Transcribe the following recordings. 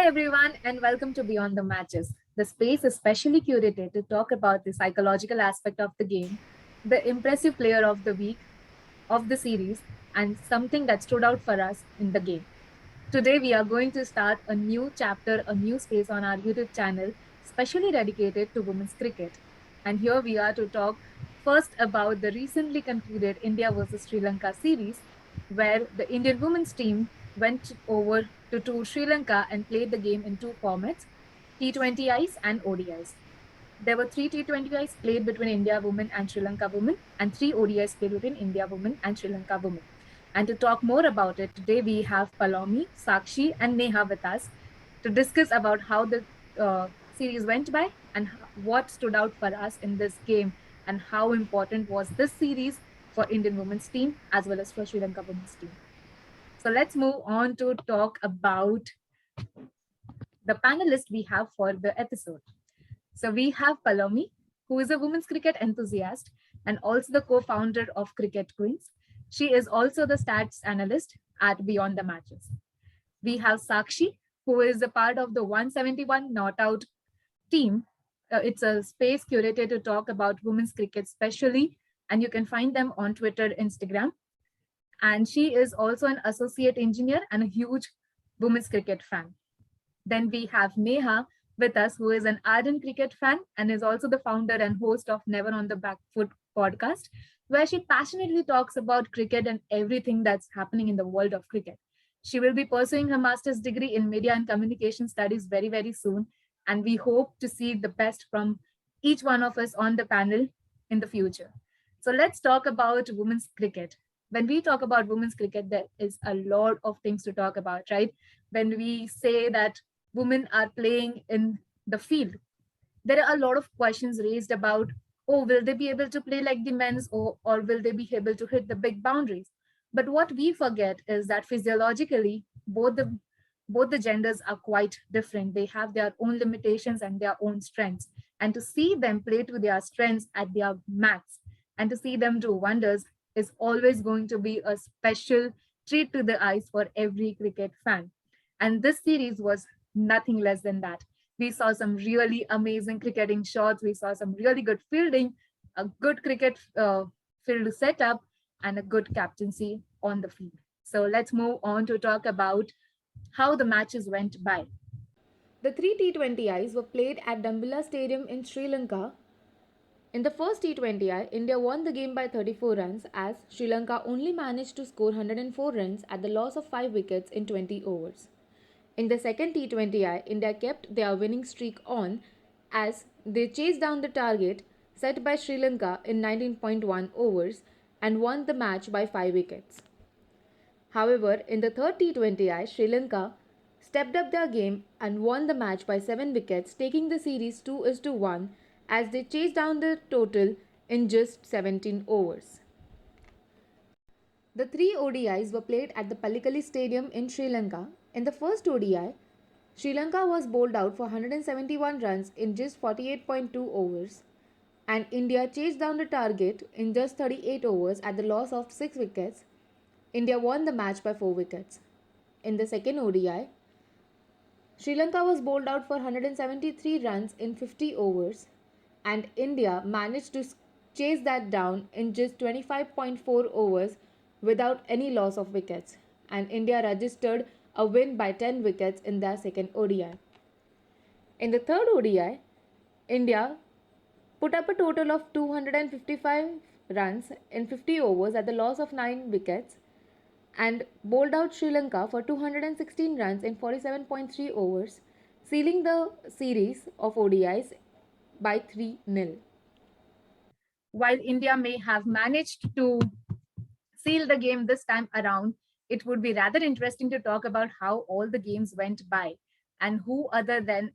everyone, and welcome to Beyond the Matches. The space is specially curated to talk about the psychological aspect of the game, the impressive player of the week, of the series, and something that stood out for us in the game. Today, we are going to start a new chapter, a new space on our YouTube channel, specially dedicated to women's cricket. And here we are to talk first about the recently concluded India versus Sri Lanka series, where the Indian women's team went over to tour Sri Lanka and played the game in two formats, T20Is and ODIs. There were three T20Is played between India women and Sri Lanka women, and three ODIs played between India women and Sri Lanka women. And to talk more about it, today we have Poulami, Sakshi, and Neha with us to discuss about how the series went by and what stood out for us in this game and how important was this series for Indian women's team as well as for Sri Lanka women's team. So let's move on to talk about the panelists we have for the episode. So we have Poulami, who is a women's cricket enthusiast and also the co-founder of Cricket Queens. She is also the stats analyst at Beyond the Matches. We have Sakshi, who is a part of the 171 Not Out team. It's a space curated to talk about women's cricket specially, and you can find them on Twitter, Instagram. And she is also an associate engineer and a huge women's cricket fan. Then we have Neha with us, who is an ardent cricket fan and is also the founder and host of Never on the Backfoot podcast, where she passionately talks about cricket and everything that's happening in the world of cricket. She will be pursuing her master's degree in media and communication studies very, very soon. And we hope to see the best from each one of us on the panel in the future. So let's talk about women's cricket. When we talk about women's cricket, there is a lot of things to talk about, right? When we say that women are playing in the field, there are a lot of questions raised about, oh, will they be able to play like the men's, or will they be able to hit the big boundaries? But what we forget is that physiologically, both the genders are quite different. They have their own limitations and their own strengths. And to see them play to their strengths at their max and to see them do wonders is always going to be a special treat to the eyes for every cricket fan. And this series was nothing less than that. We saw some really amazing cricketing shots. We saw some really good fielding, a good cricket field setup, and a good captaincy on the field. So let's move on to talk about how the matches went by. The three T20Is were played at Dumbilla Stadium in Sri Lanka. In the first T20I, India won the game by 34 runs as Sri Lanka only managed to score 104 runs at the loss of 5 wickets in 20 overs. In the second T20I, India kept their winning streak on as they chased down the target set by Sri Lanka in 19.1 overs and won the match by 5 wickets. However, in the third T20I, Sri Lanka stepped up their game and won the match by 7 wickets, taking the series 2-1 as they chased down the total in just 17 overs. The three ODIs were played at the Palikali Stadium in Sri Lanka. In the first ODI, Sri Lanka was bowled out for 171 runs in just 48.2 overs, and India chased down the target in just 38 overs at the loss of 6 wickets. India won the match by 4 wickets. In the second ODI, Sri Lanka was bowled out for 173 runs in 50 overs, and India managed to chase that down in just 25.4 overs without any loss of wickets, and India registered a win by 10 wickets in their second ODI. In the third ODI, India put up a total of 255 runs in 50 overs at the loss of 9 wickets and bowled out Sri Lanka for 216 runs in 47.3 overs, sealing the series of ODIs by 3-0. While India may have managed to seal the game this time around, it would be rather interesting to talk about how all the games went by and who other than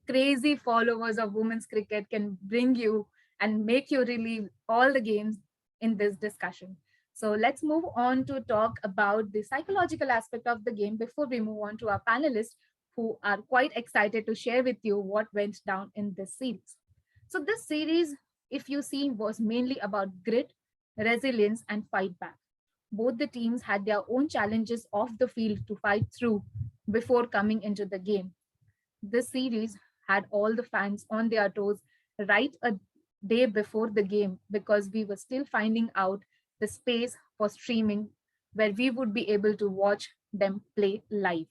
crazy followers of women's cricket can bring you and make you relive all the games in this discussion. So let's move on to talk about the psychological aspect of the game before we move on to our panelists who are quite excited to share with you what went down in this series. So this series, if you see, was mainly about grit, resilience, and fight back. both the teams had their own challenges off the field to fight through before coming into the game. This series had all the fans on their toes right a day before the game because we were still finding out the space for streaming where we would be able to watch them play live.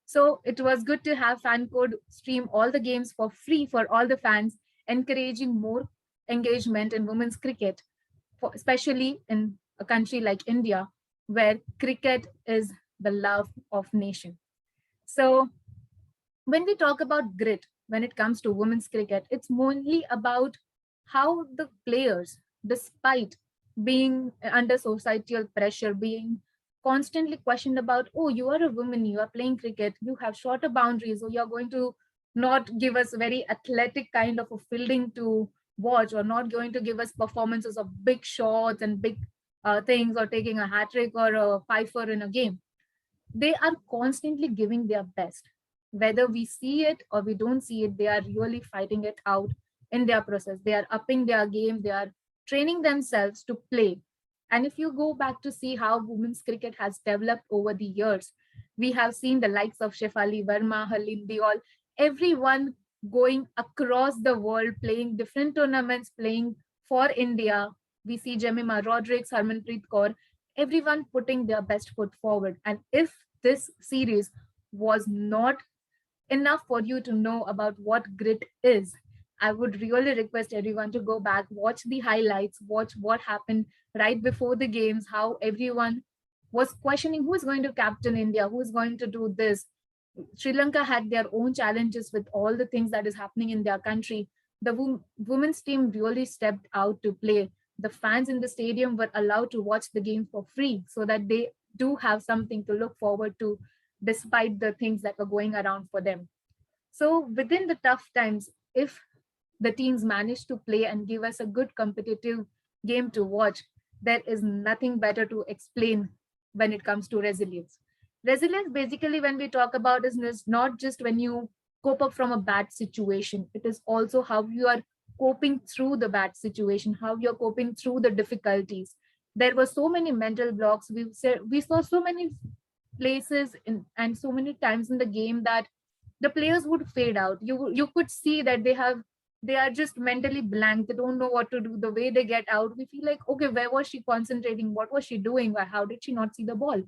So it was good to have FanCode stream all the games for free for all the fans, encouraging more engagement in women's cricket, especially in a country like India, where cricket is the love of nation. So when we talk about grit, when it comes to women's cricket, it's mainly about how the players, despite being under societal pressure, being constantly questioned about, oh, you are a woman, you are playing cricket, you have shorter boundaries, or you're going to not give us very athletic kind of a fielding to watch, or not going to give us performances of big shots and big things, or taking a hat trick or a fifer in a game. They are constantly giving their best. Whether we see it or we don't see it, they are really fighting it out in their process. They are upping their game, they are training themselves to play. And if you go back to see how women's cricket has developed over the years, we have seen the likes of Shefali Verma, Halim Diol, everyone going across the world, playing different tournaments, playing for India. We see Jemima Rodriguez, Harmanpreet Kaur, everyone putting their best foot forward. And if this series was not enough for you to know about what grit is, I would really request everyone to go back, watch the highlights, watch what happened right before the games, how everyone was questioning who is going to captain India, who is going to do this. Sri Lanka had their own challenges with all the things that is happening in their country. The women's team really stepped out to play. The fans in the stadium were allowed to watch the game for free so that they do have something to look forward to despite the things that were going around for them. So within the tough times, if the teams manage to play and give us a good competitive game to watch, there is nothing better to explain when it comes to resilience. Resilience, basically, when we talk about, is not just when you cope up from a bad situation, it is also how you are coping through the bad situation, how you're coping through the difficulties. There were so many mental blocks. We saw so many places and so many times in the game that the players would fade out. You could see that they are just mentally blank. They don't know what to do. The way they get out, we feel like, okay, where was she concentrating? What was she doing? How did she not see the ball?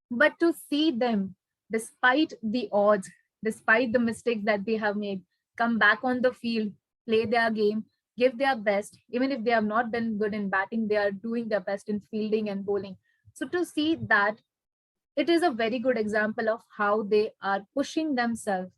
But to see them, despite the odds, despite the mistakes that they have made, come back on the field, play their game, give their best, even if they have not been good in batting, they are doing their best in fielding and bowling. So to see that, it is a very good example of how they are pushing themselves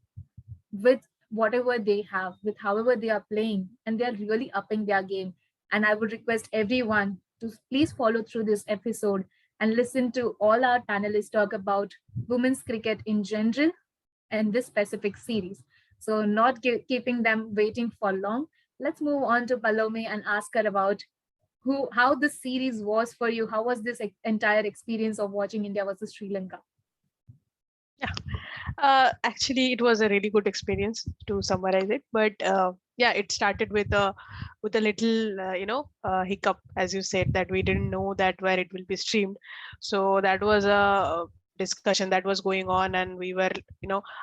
with whatever they have, with however they are playing, and they are really upping their game. And I would request everyone to please follow through this episode and listen to all our panelists talk about women's cricket in general and this specific series. So, not keeping them waiting for long, let's move on to Poulami and ask her about how this series was for you. How was this entire experience of watching India versus Sri Lanka? Yeah, actually, it was a really good experience to summarize it. But yeah, it started with a little hiccup, as you said, that we didn't know that where it will be streamed. So that was a discussion that was going on, and we were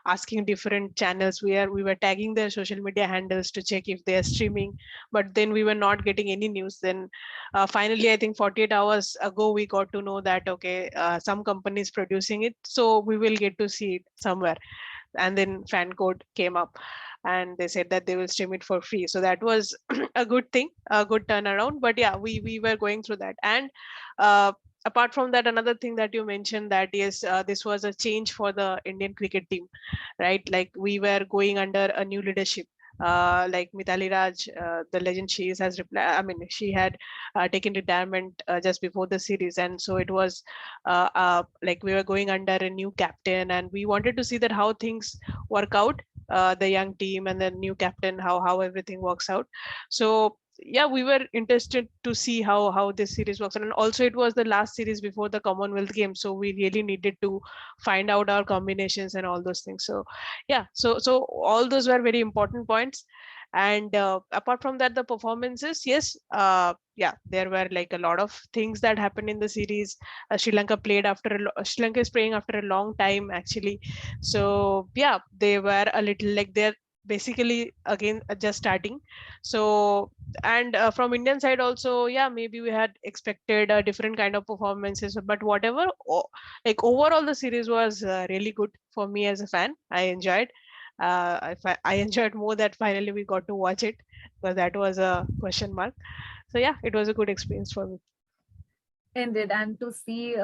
asking different channels. We were tagging their social media handles to check if they are streaming, but then we were not getting any news. Then finally, I think 48 hours ago, we got to know that okay, some company is producing it, so we will get to see it somewhere. And then fan code came up and they said that they will stream it for free, so that was a good thing, a good turnaround. But yeah, we were going through that. And uh, apart from that, another thing that you mentioned, that yes, this was a change for the Indian cricket team, right? Like we were going under a new leadership. Like Mithali Raj, the legend, she is, has replied. I mean, she had taken retirement just before the series, and so it was like we were going under a new captain, and we wanted to see that how things work out, the young team and the new captain, how everything works out. So yeah, we were interested to see how this series works. And also it was the last series before the Commonwealth Games, so we really needed to find out our combinations and all those things. So yeah, so all those were very important points. And apart from that, the performances, yes, yeah, there were like a lot of things that happened in the series. Sri Lanka is playing after a long time actually. So yeah, they were a little like they're basically again just starting. So, and from Indian side also, yeah, maybe we had expected a different kind of performances, but whatever, like overall the series was really good for me as a fan. I enjoyed. I enjoyed more that finally we got to watch it, because that was a question mark. So yeah, it was a good experience for me. Indeed, and to see,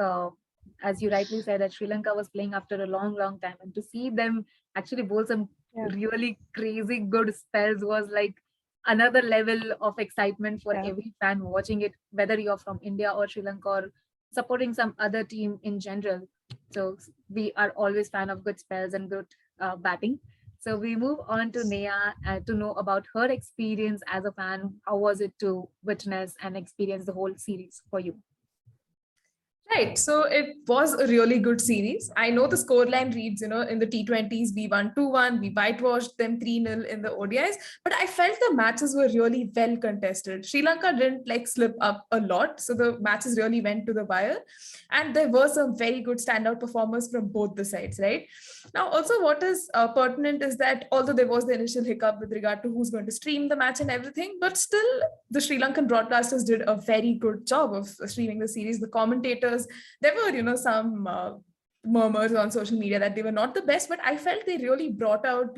as you rightly said, that Sri Lanka was playing after a long, long time, and to see them actually bowl some Yeah, really crazy good spells was like another level of excitement for yeah. every fan watching it, whether you're from India or Sri Lanka or supporting some other team in general. So we are always fan of good spells and good batting. So we move on to Neha to know about her experience as a fan. How was it to witness and experience the whole series for you? Right. So it was a really good series. I know the scoreline reads, in the T20s, we won 2-1, we whitewashed them 3-0 in the ODIs, but I felt the matches were really well contested. Sri Lanka didn't like slip up a lot. So the matches really went to the wire. And there were some very good standout performers from both the sides, right? Now, also, what is pertinent is that although there was the initial hiccup with regard to who's going to stream the match and everything, but still, the Sri Lankan broadcasters did a very good job of streaming the series. The commentators, there were, some murmurs on social media that they were not the best, but I felt they really brought out,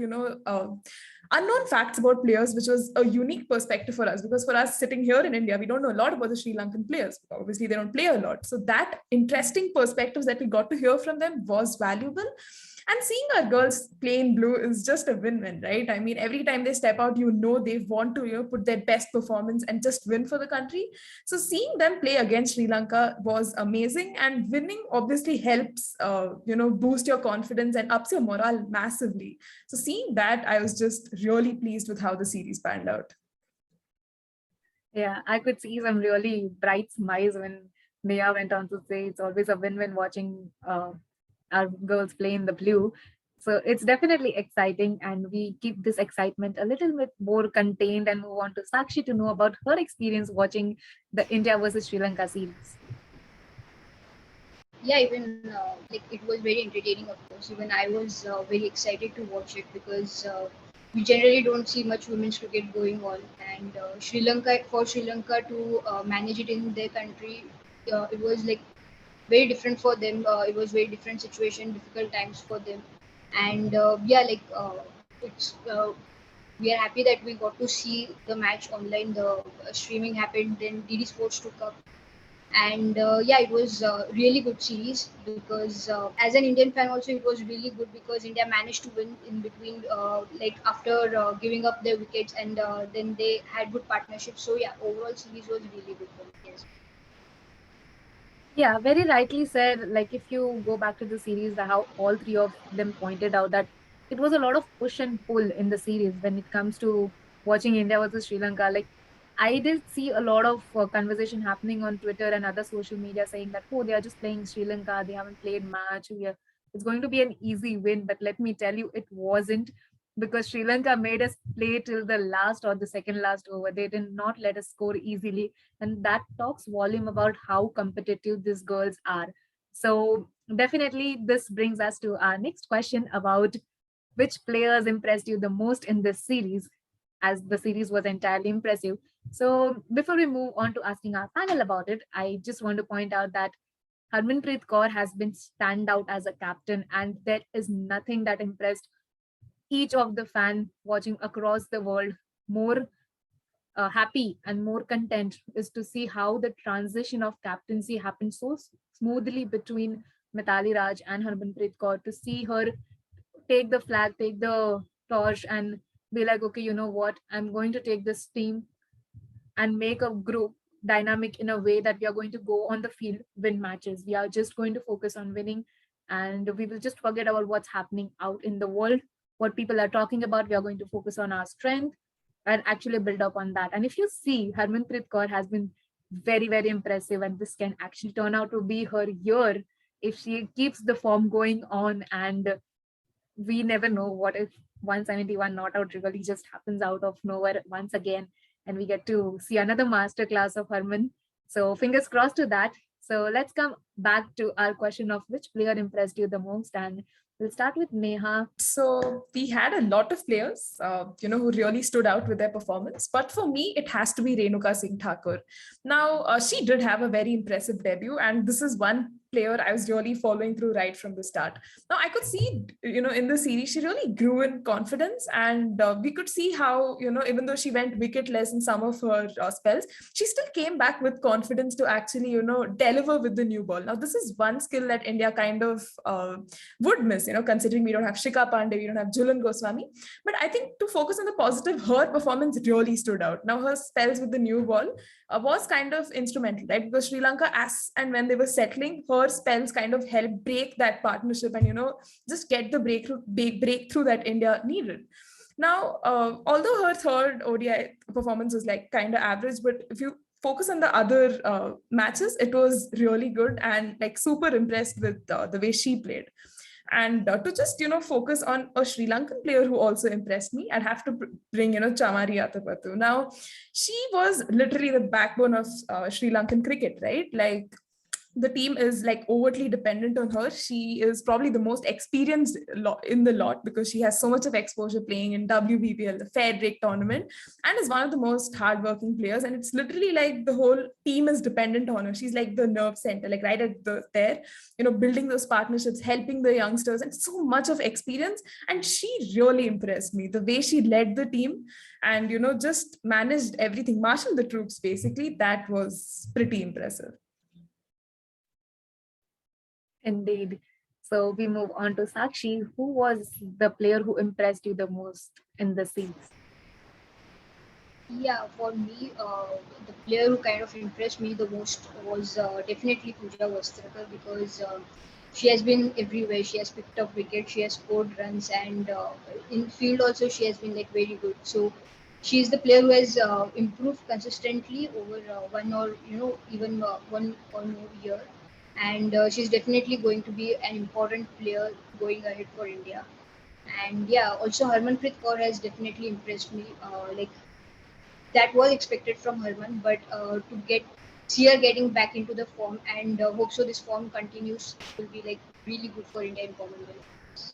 unknown facts about players, which was a unique perspective for us. Because for us sitting here in India, we don't know a lot about the Sri Lankan players. Obviously, they don't play a lot. So that interesting perspectives that we got to hear from them was valuable. And seeing our girls play in blue is just a win-win, right? I mean, every time they step out, they want to, put their best performance and just win for the country. So seeing them play against Sri Lanka was amazing, and winning obviously helps, boost your confidence and ups your morale massively. So seeing that, I was just really pleased with how the series panned out. Yeah, I could see some really bright smiles when Neha went on to say it's always a win-win watching our girls play in the blue. So it's definitely exciting, and we keep this excitement a little bit more contained and move on to Sakshi to know about her experience watching the India versus Sri Lanka series. Yeah, even like it was very entertaining. Of course, even I was very excited to watch it because we generally don't see much women's cricket going on, and Sri Lanka to manage it in their country, it was like very different for them. It was very different situation, difficult times for them, and yeah, like it's. We are happy that we got to see the match online. The streaming happened, then DD Sports took up, and yeah, it was really good series because as an Indian fan also it was really good because India managed to win in between, like after giving up their wickets, and then they had good partnership. So yeah, overall series was really good for me. Yes. Yeah, very rightly said. Like if you go back to the series, how all three of them pointed out that it was a lot of push and pull in the series when it comes to watching India versus Sri Lanka. Like I did see a lot of conversation happening on Twitter and other social media saying that oh they are just playing Sri Lanka, they haven't played much. It's going to be an easy win, but let me tell you, it wasn't because Sri Lanka made us play till the last or the second last over. They did not let us score easily, and that talks volume about how competitive these girls are. So definitely this brings us to our next question about which players impressed you the most in this series, as the series was entirely impressive. So before we move on to asking our panel about it, I just want to point out that Harmanpreet Kaur has been stand out as a captain, and there is nothing that impressed each of the fan watching across the world more happy and more content is to see how the transition of captaincy happened so smoothly between Mitali Raj and Harmanpreet Kaur, to see her take the flag, take the torch, and be like, okay, you know what, I'm going to take this team and make a group dynamic in a way that we are going to go on the field, win matches. We are just going to focus on winning, and we will just forget about what's happening out in the world, what people are talking about. We are going to focus on our strength and actually build up on that. And if you see, Harmanpreet Kaur has been very, very impressive, and this can actually turn out to be her year if she keeps the form going on. And we never know what if 171 not out really just happens out of nowhere once again, and we get to see another masterclass of Harman. So fingers crossed to that. So let's come back to our question of which player impressed you the most, and we'll start with Neha. So we had a lot of players, who really stood out with their performance. But for me, it has to be Renuka Singh Thakur. Now, she did have a very impressive debut, and this is one player I was really following through right from the start. Now, I could see, in the series, she really grew in confidence, and we could see how, even though she went wicketless in some of her spells, she still came back with confidence to actually, deliver with the new ball. Now, this is one skill that India kind of would miss, considering we don't have Shika Pandey, we don't have Julan Goswami. But I think to focus on the positive, her performance really stood out. Now, her spells with the new ball was kind of instrumental, right? Because Sri Lanka, as and when they were settling, her spells kind of helped break that partnership and, just get the breakthrough that India needed. Now, although her third ODI performance was like kind of average, but if you focus on the other matches, it was really good and like super impressed with the way she played. And to just, focus on a Sri Lankan player who also impressed me, I'd have to bring, Chamari Atapattu. Now, she was literally the backbone of Sri Lankan cricket, right? Like, the team is like overtly dependent on her. She is probably the most experienced in the lot because she has so much of exposure playing in WBPL, the Fair Break tournament, and is one of the most hardworking players. And it's literally like the whole team is dependent on her. She's like the nerve center, like right at there, building those partnerships, helping the youngsters, and so much of experience. And she really impressed me. The way she led the team and, just managed everything, marshaled the troops, basically, that was pretty impressive. Indeed. So we move on to Sakshi. Who was the player who impressed you the most in the series? Yeah, for me, the player who kind of impressed me the most was definitely Pooja Vastrakar because she has been everywhere. She has picked up wickets, she has scored runs, and in field also she has been like very good. So she is the player who has improved consistently over one or even one or more year, and she's definitely going to be an important player going ahead for India. And yeah, also Harmanpreet Kaur has definitely impressed me. Like that was expected from Herman, but to get see her getting back into the form and hope so this form continues, it will be like really good for India in Commonwealth.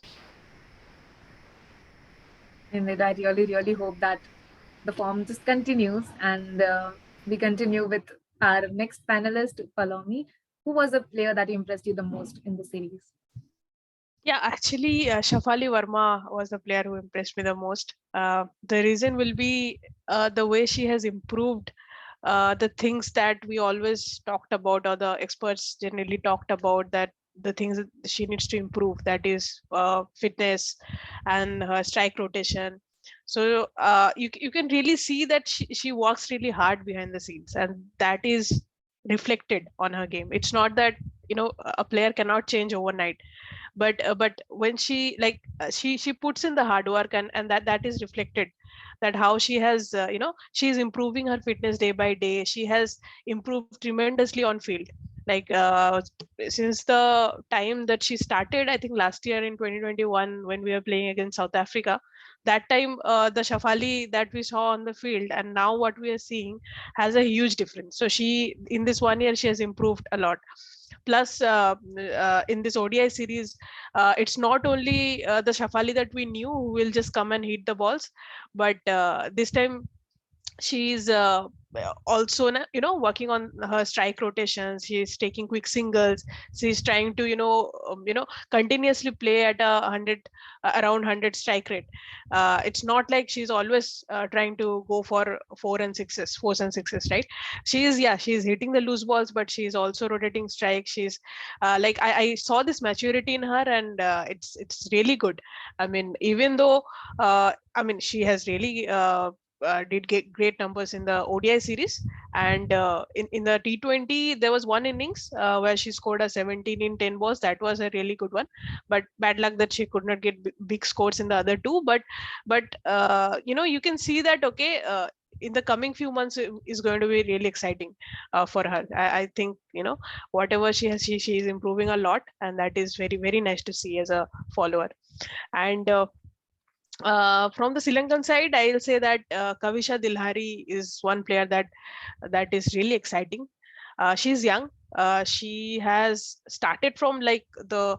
Indeed, I really, really hope that the form just continues, and we continue with our next panelist, Poulami. Who was the player that impressed you the most in the series? Yeah, actually, Shafali Verma was the player who impressed me the most. The reason will be the way she has improved the things that we always talked about, or the experts generally talked about, that the things that she needs to improve, that is fitness and her strike rotation. So you can really see that she works really hard behind the scenes, and that is reflected on her game. It's not that a player cannot change overnight, but when she she puts in the hard work, and that is reflected, that how she has she is improving her fitness day by day. She has improved tremendously on field, like since the time that she started, I think last year in 2021 when we were playing against South Africa. That time the Shafali that we saw on the field and now what we are seeing has a huge difference. So she, in this 1 year, she has improved a lot. Plus in this ODI series, it's not only the Shafali that we knew who will just come and hit the balls, but this time she's also working on her strike rotations. She's taking quick singles. She's trying to continuously play at a 100 around 100 strike rate. It's not like she's always trying to go for fours and sixes, right? She's hitting the loose balls, but she's also rotating strike. She's I saw this maturity in her, and it's really good. I mean, even though she has really did get great numbers in the ODI series, and in the T20 there was one innings where she scored a 17 in 10 balls. That was a really good one, but bad luck that she could not get big scores in the other two. But you can see that in the coming few months is going to be really exciting for her. I think whatever she has, she is improving a lot, and that is very, very nice to see as a follower. And From the Sri Lankan side, I'll say that Kavisha Dilhari is one player that is really exciting. She's young. She has started from like the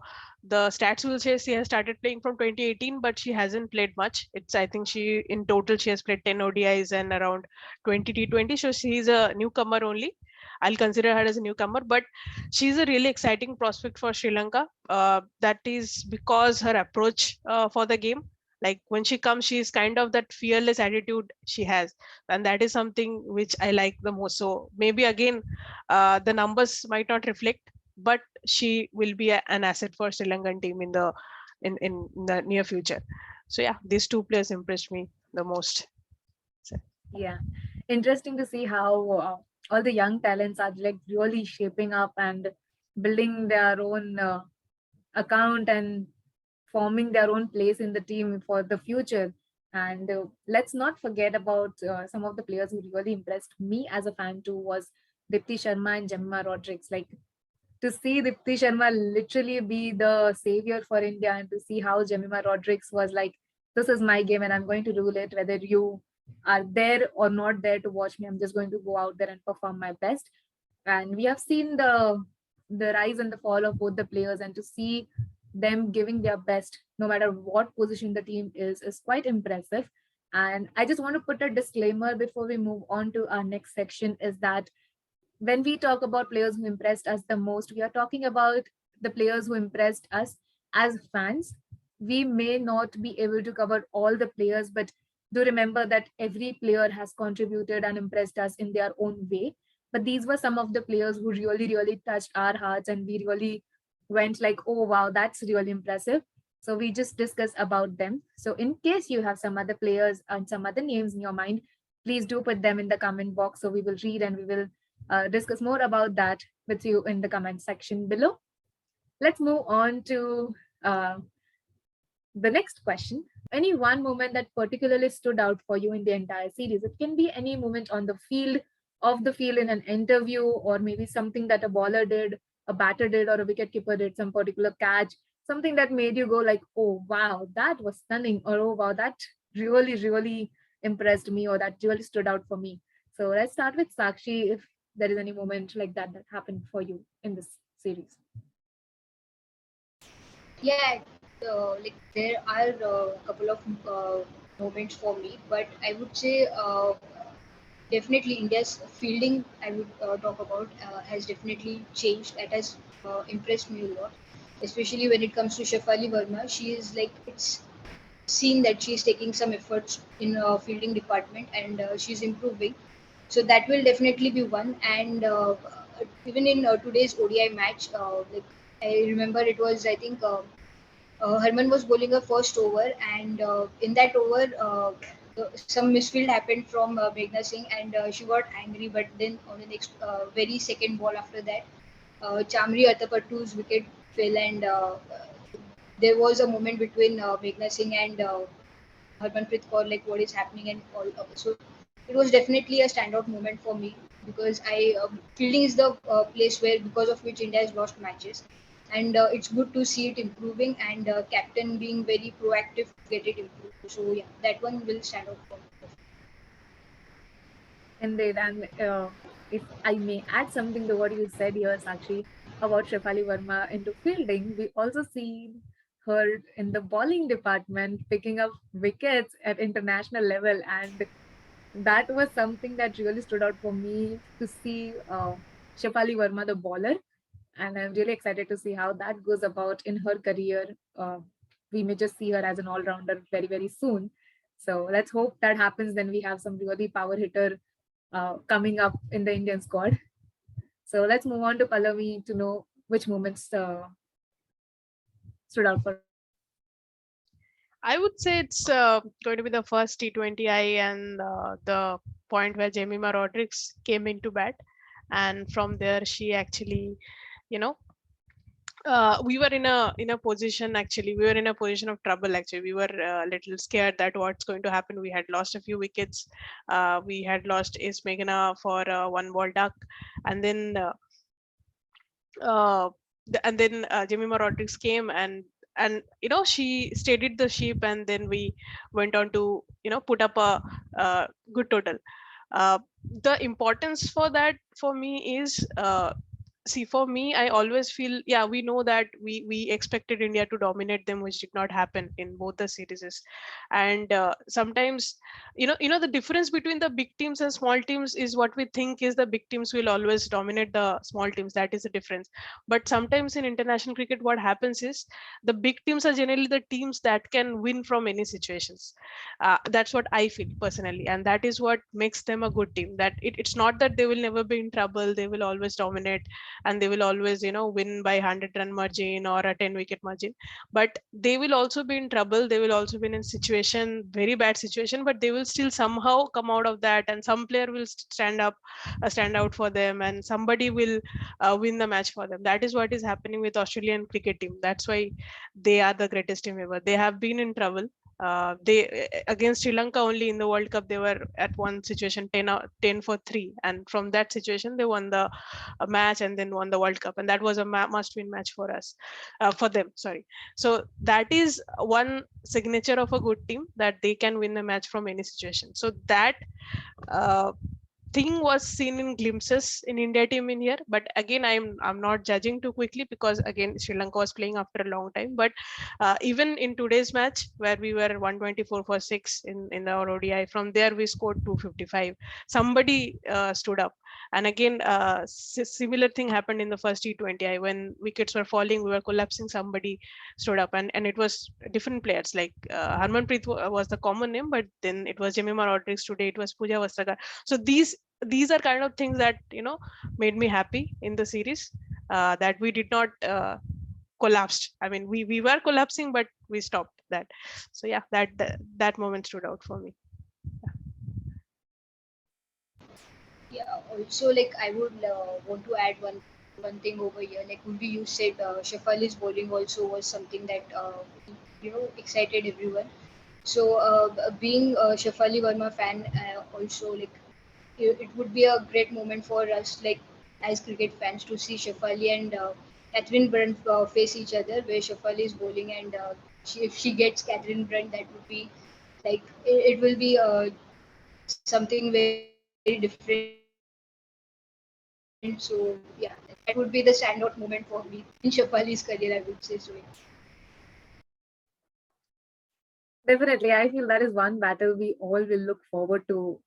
stats will say she has started playing from 2018, but she hasn't played much. It's I think she in total she has played 10 ODIs and around 20 T20. So she's a newcomer only. I'll consider her as a newcomer, but she's a really exciting prospect for Sri Lanka. That is because her approach for the game, like when she comes, she's kind of that fearless attitude she has, and that is something which I like the most. So maybe again, the numbers might not reflect, but she will be an asset for Sri Lankan team in the near future. So yeah, these two players impressed me the most. So, Yeah, interesting to see how all the young talents are like really shaping up and building their own account and forming their own place in the team for the future. And let's not forget about some of the players who really impressed me as a fan too was Dipti Sharma and Jemima Rodriguez. Like to see Dipti Sharma literally be the savior for India and to see how Jemima Rodriguez was like, this is my game and I'm going to rule it, whether you are there or not there to watch me. I'm just going to go out there and perform my best. And we have seen the rise and the fall of both the players, and to see them giving their best no matter what position the team is quite impressive. And I just want to put a disclaimer before we move on to our next section is that when we talk about players who impressed us the most, we are talking about the players who impressed us as fans. We may not be able to cover all the players, but do remember that every player has contributed and impressed us in their own way. But these were some of the players who really, really touched our hearts, and we really went like, oh, wow, that's really impressive. So we just discussed about them. So in case you have some other players and some other names in your mind, please do put them in the comment box so we will read and we will discuss more about that with you in the comment section below. Let's move on to uh, the next question. Any one moment that particularly stood out for you in the entire series? It can be any moment on the field, off the field, in an interview, or maybe something that a bowler did, a batter did, or a wicketkeeper did, some particular catch, something that made you go like, oh wow, that was stunning, or oh wow, that really, really impressed me, or that really stood out for me. So let's start with Sakshi, if there is any moment like that that happened for you in this series. Yeah, like there are a couple of moments for me, but I would say definitely India's fielding I would talk about has definitely changed. That has impressed me a lot, especially when it comes to Shafali Verma. She is like it's seen that she's taking some efforts in fielding department and she's improving. So that will definitely be one. And even in today's ODI match, like I remember it was I think. Herman was bowling a first over, and in that over, some misfield happened from Meghna Singh, and she got angry. But then on the next very second ball after that, Chamri Atapattu's wicket fell, and there was a moment between Meghna Singh and Harmanpreet Kaur, like what is happening and all. So it was definitely a standout moment for me because I fielding is the place where because of which India has lost matches, and it's good to see it improving and captain being very proactive to get it improved. So yeah, that one will stand out for me. Indeed, and if I may add something to what you said here, Sakshi, about Shefali Verma into fielding, we also see her in the bowling department picking up wickets at international level, and that was something that really stood out for me to see Shefali Verma, the bowler, and I'm really excited to see how that goes about in her career. We may just see her as an all-rounder very, very soon. So let's hope that happens. Then we have some really power hitter coming up in the Indian squad. So let's move on to Poulami to know which moments stood out for her. I would say it's going to be the first T20I and the point where Jemima Rodriguez came into bat, and from there she actually, you know, we were in a position, actually we were in a position of trouble. Actually we were a little scared that what's going to happen. We had lost a few wickets. We had lost Ace Meghana for one ball duck, and then uh, and then Jemima Rodriguez came, and and she steadied the ship, and then we went on to put up a good total. uh, the importance for that for me is, see, for me, I always feel, yeah, we know that we expected India to dominate them, which did not happen in both the series. And sometimes, the difference between the big teams and small teams is what we think is the big teams will always dominate the small teams. That is the difference. But sometimes in international cricket, what happens is the big teams are generally the teams that can win from any situations. That's what I feel personally, and that is what makes them a good team. That it's not that they will never be in trouble; they will always dominate, and they will always win by 100-run margin or a 10-wicket margin. But they will also be in trouble, they will also be in a situation, very bad situation, but they will still somehow come out of that, and some player will stand out for them, and somebody will win the match for them. That is what is happening with Australian cricket team. That's why they are the greatest team ever. They have been in trouble. They against Sri Lanka only in the World Cup, they were at one situation 10 for 3, and from that situation they won the match and then won the World Cup, and that was a must-win match for us, for them. Sorry. So that is one signature of a good team, that they can win a match from any situation. So that uh, thing was seen in glimpses in India team in here. But again, I'm not judging too quickly, because again Sri Lanka was playing after a long time. But even in today's match, where we were 124 for 6 in the ODI, from there we scored 255. Somebody stood up. And again, similar thing happened in the first T20I. When wickets were falling, we were collapsing, somebody stood up, and it was different players. Like Harmanpreet was the common name, but then it was Jemimah Rodriguez. Today it was Pooja Vastrakar. So these are kind of things that made me happy in the series, that we did not collapsed. I mean, we were collapsing, but we stopped that. So yeah, that moment stood out for me. Yeah, also like I would want to add one thing over here. Like Urvi, you said Shafali's bowling also was something that excited everyone. So being a Shafali Verma fan, also like it would be a great moment for us, like as cricket fans, to see Shafali and Catherine Brunt face each other, where Shafali is bowling and if she gets Catherine Brunt, that would be like it will be something very different. So yeah, that would be the standout moment for me in Shafali's career, I would say. So yeah. Definitely, I feel that is one battle we all will look forward to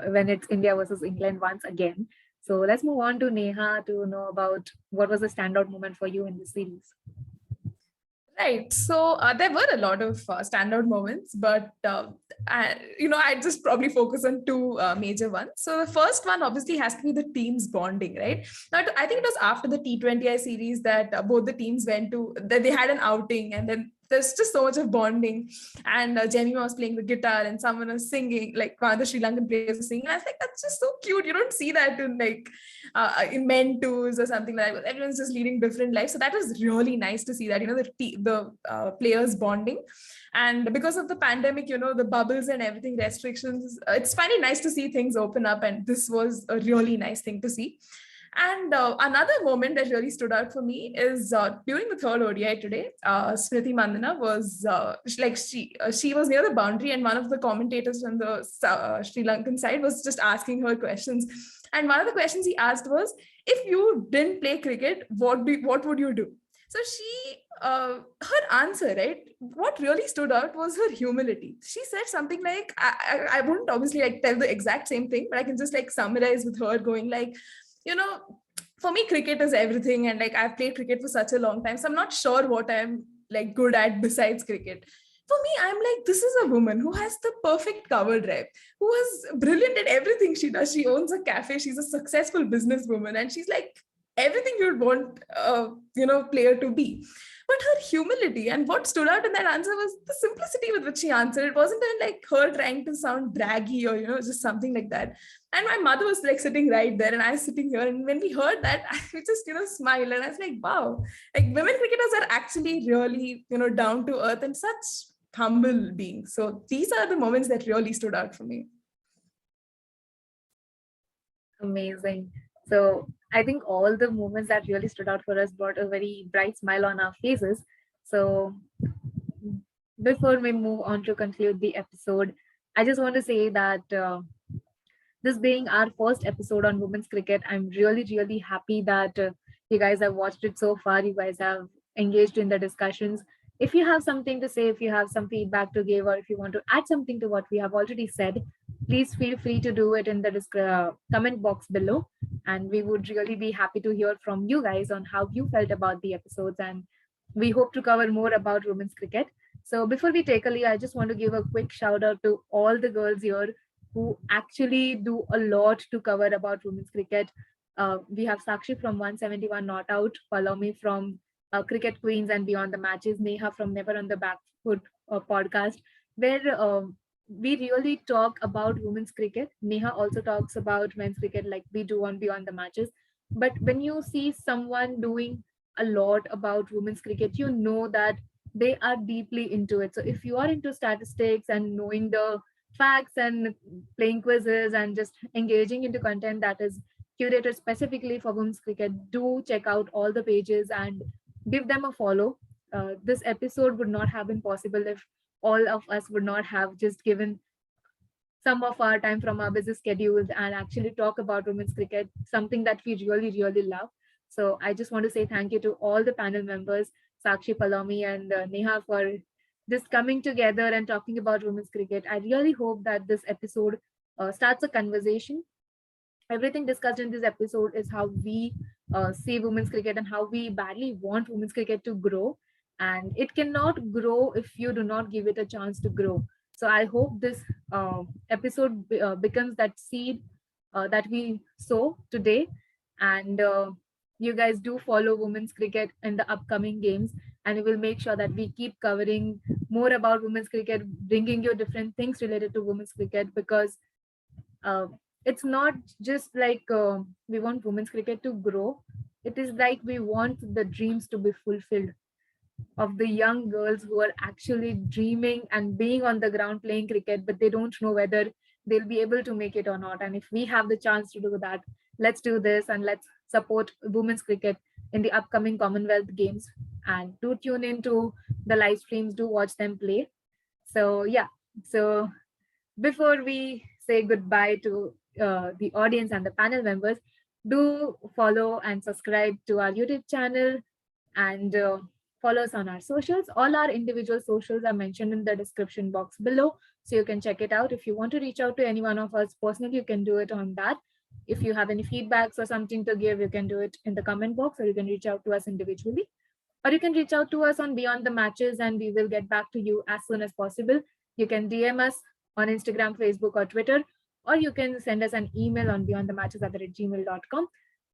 when it's India versus England once again. So let's move on to Neha to know about what was the standout moment for you in the series. Right. So there were a lot of standout moments, but I just probably focus on two major ones. So the first one obviously has to be the team's bonding, right? Now, I think it was after the T20I series that both the teams went to, that they had an outing, and then there's just so much of bonding. And Jemima was playing the guitar, and someone was singing, like one of the Sri Lankan players was singing. And I was like, that's just so cute. You don't see that in men tours or something like that. Everyone's just leading different lives. So that was really nice to see that, the players bonding. And because of the pandemic, the bubbles and everything, restrictions, it's finally nice to see things open up. And this was a really nice thing to see. And another moment that really stood out for me is during the third ODI today, Smriti Mandana was she was near the boundary, and one of the commentators from the Sri Lankan side was just asking her questions. And one of the questions he asked was, "If you didn't play cricket, what would you do?" So her answer, right? What really stood out was her humility. She said something like, I wouldn't obviously like tell the exact same thing, but I can just like summarize with her going like, you know, for me, cricket is everything. And like, I've played cricket for such a long time. So I'm not sure what I'm like good at besides cricket. For me, I'm like, this is a woman who has the perfect cover drive, who is brilliant at everything she does. She owns a cafe. She's a successful businesswoman. And she's like everything you'd want player to be. But her humility, and what stood out in that answer was the simplicity with which she answered. It wasn't like her trying to sound braggy or just something like that. And my mother was like sitting right there, and I was sitting here. And when we heard that, I just smiled, and I was like, wow, like women cricketers are actually really down to earth and such humble beings. So these are the moments that really stood out for me. Amazing. So I think all the moments that really stood out for us brought a very bright smile on our faces. So before we move on to conclude the episode, I just want to say that this being our first episode on women's cricket, I'm really, really happy that you guys have watched it so far. You guys have engaged in the discussions. If you have something to say, if you have some feedback to give, or if you want to add something to what we have already said, please feel free to do it in the comment box below. And we would really be happy to hear from you guys on how you felt about the episodes. And we hope to cover more about women's cricket. So before we take a leave, I just want to give a quick shout out to all the girls here who actually do a lot to cover about women's cricket. We have Sakshi from 171 Not Out, Poulami from Cricket Queens and Beyond the Matches, Neha from Never on the Backfoot podcast, where we really talk about women's cricket. Neha also talks about men's cricket like we do on Beyond the Matches. But when you see someone doing a lot about women's cricket, you know that they are deeply into it. So if you are into statistics and knowing the facts and playing quizzes and just engaging into content that is curated specifically for women's cricket, do check out all the pages and give them a follow. This episode would not have been possible if all of us would not have just given some of our time from our busy schedules and actually talk about women's cricket, something that we really, really love. So I just want to say thank you to all the panel members, Sakshi, Poulami, and Neha, for just coming together and talking about women's cricket. I really hope that this episode starts a conversation. Everything discussed in this episode is how we see women's cricket and how we badly want women's cricket to grow. And it cannot grow if you do not give it a chance to grow. So I hope this episode becomes that seed that we sow today. And you guys do follow women's cricket in the upcoming games. And we will make sure that we keep covering more about women's cricket, bringing you different things related to women's cricket, because uh, it's not just like we want women's cricket to grow. It is like we want the dreams to be fulfilled of the young girls who are actually dreaming and being on the ground playing cricket, but they don't know whether they'll be able to make it or not. And if we have the chance to do that, let's do this and let's support women's cricket in the upcoming Commonwealth Games. And do tune into the live streams, do watch them play. So, yeah. So, before we say goodbye to the audience and the panel members, do follow and subscribe to our YouTube channel and follow us on our socials. All our individual socials are mentioned in the description box below, so you can check it out. If you want to reach out to any one of us personally, you can do it on that. If you have any feedbacks or something to give, you can do it in the comment box, or you can reach out to us individually. Or you can reach out to us on Beyond the Matches and we will get back to you as soon as possible. You can DM us on Instagram, Facebook, or Twitter, or you can send us an email on beyondthematches@gmail.com.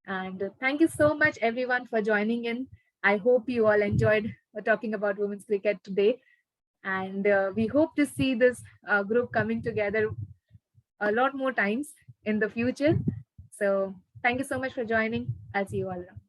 And thank you so much, everyone, for joining in. I hope you all enjoyed talking about women's cricket today. And we hope to see this group coming together a lot more times in the future. So thank you so much for joining. I'll see you all now.